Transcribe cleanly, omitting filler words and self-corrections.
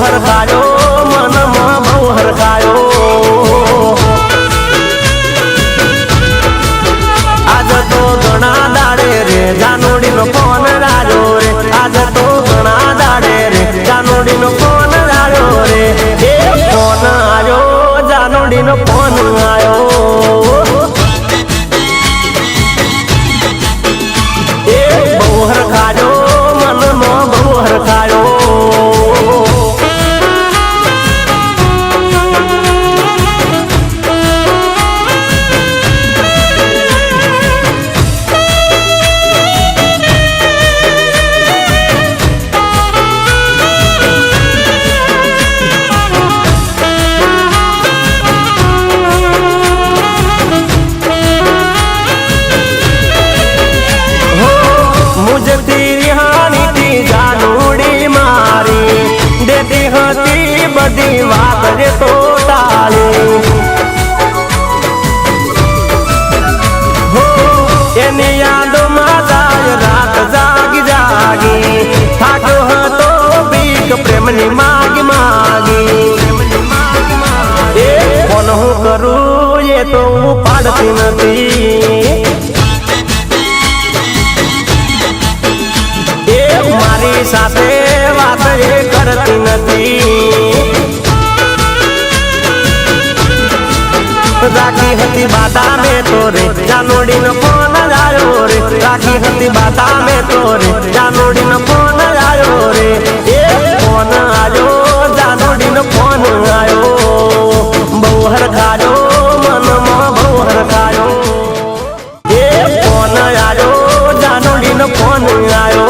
હરખાયો મનમાં બહુ હરખાયો આજ તો ઘણા દાડે રે જાનુડીનો ફોન રાજો રે આજ તો ઘણા દાડે રે જાનુડીનો ફોન રાજો રે એ ફોન આવ્યો જાનુડીનો ફોન આવ્યો એ બહુ હરખાયો મનમાં બહુ હરખાયો मुझे तेरी हानि थी जानुड़ी मारी देती हती बदी बात रे तो टाली हो एनी यादों में जाय रात जागी जागी थाक्यो हतो बीक प्रेमनी मागी मागी ए कोन हूँ करूँ ये तो पाड़ती नथी मारी साथे बात ये करती नथी राखी हती बाता में तोरे जानुडीनो फोन आयो रे राखी हती बाता में तोरे जानुडीनो फोन आयो रे ए फोन आयो जानुडीनो फोन आयो बहु हरखायो मनमा बहु हरखायो ए फोन आयो जानुडीनो फोन आयो